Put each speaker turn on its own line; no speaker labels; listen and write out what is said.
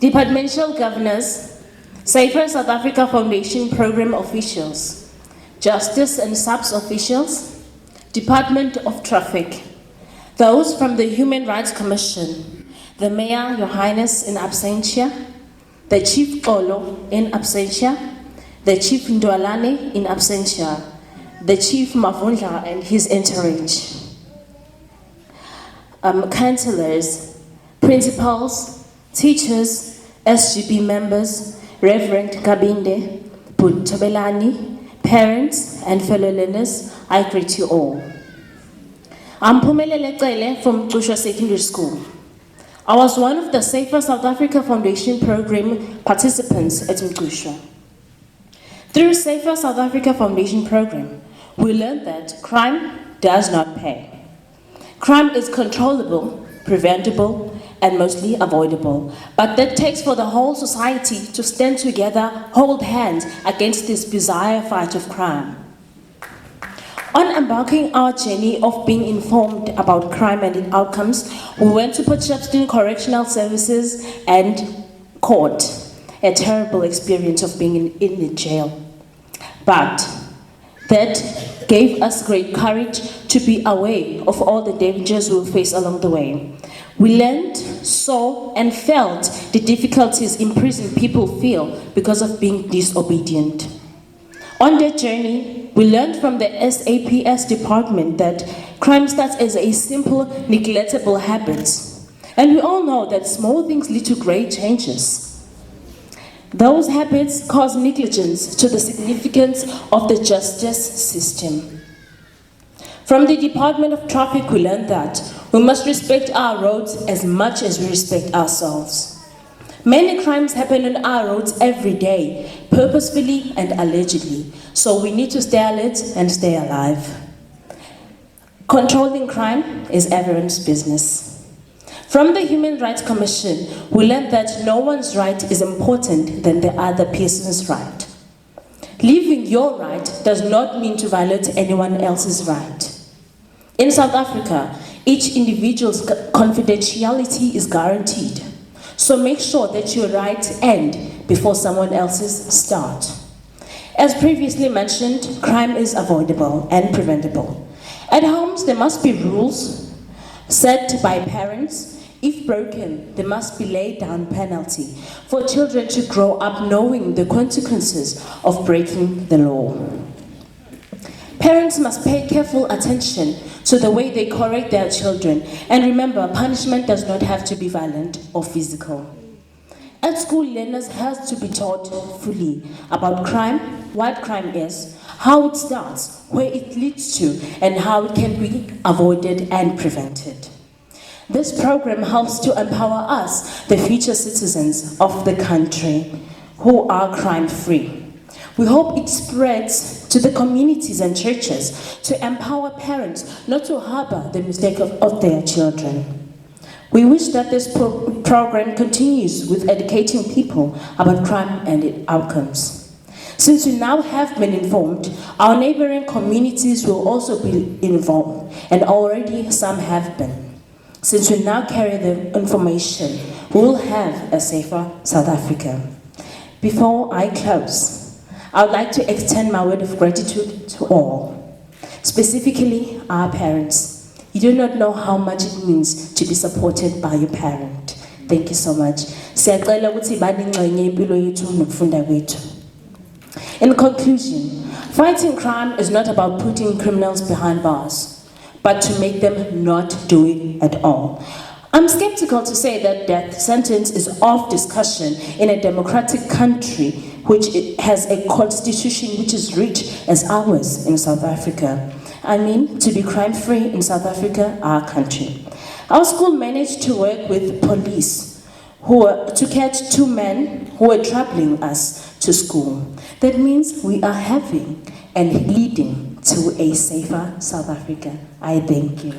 departmental governors, Safer South Africa Foundation program officials, justice and SAPS officials, Department of Traffic, those from the Human Rights Commission, the Mayor, Your Highness in absentia, the Chief Kolo in absentia, the Chief Ndwalane in absentia, the Chief Mavundla and his entourage, councillors, principals, teachers, SGB members, Reverend Kabinde, Puntobelani, parents and fellow learners, I greet you all. I'm Phumelele Cele from Joshua Secondary School. I was one of the Safer South Africa Foundation program participants at Mkushwa. Through Safer South Africa Foundation program, we learned that crime does not pay. Crime is controllable, preventable, and mostly avoidable. But that takes for the whole society to stand together, hold hands against this bizarre fight of crime. On embarking our journey of being informed about crime and its outcomes, we went to Port Shepstone Correctional Services and court. A terrible experience of being in the jail. But that gave us great courage to be aware of all the dangers we'll face along the way. We learned, saw, and felt the difficulties imprisoned people feel because of being disobedient. On that journey, we learned from the SAPS department that crime starts as a simple, neglectable habit. And we all know that small things lead to great changes. Those habits cause negligence to the significance of the justice system. From the Department of Traffic, we learned that we must respect our roads as much as we respect ourselves. Many crimes happen on our roads every day, purposefully and allegedly, so we need to stay alert and stay alive. Controlling crime is everyone's business. From the Human Rights Commission, we learned that no one's right is important than the other person's right. Living your right does not mean to violate anyone else's right. In South Africa, each individual's confidentiality is guaranteed. So make sure that your rights end before someone else's start. As previously mentioned, crime is avoidable and preventable. At homes, there must be rules set by parents. If broken, there must be laid down penalty for children to grow up knowing the consequences of breaking the law. Parents must pay careful attention to the way they correct their children, and remember, punishment does not have to be violent or physical. At school, learners have to be taught fully about crime, what crime is, how it starts, where it leads to, and how it can be avoided and prevented. This program helps to empower us, the future citizens of the country, who are crime-free. We hope it spreads to the communities and churches to empower parents not to harbor the mistake of their children. We wish that this program continues with educating people about crime and its outcomes. Since we now have been informed, our neighboring communities will also be involved, and already some have been. Since we now carry the information, we will have a safer South Africa. Before I close, I would like to extend my word of gratitude to all, specifically our parents. You do not know how much it means to be supported by your parent. Thank you so much. In conclusion, fighting crime is not about putting criminals behind bars, but to make them not do it at all. I'm skeptical to say that death sentence is off discussion in a democratic country which has a constitution which is rich as ours in South Africa. I mean, to be crime-free in South Africa, our country. Our school managed to work with police to catch 2 men who were troubling us to school. That means we are having and leading to a safer South Africa. I thank you.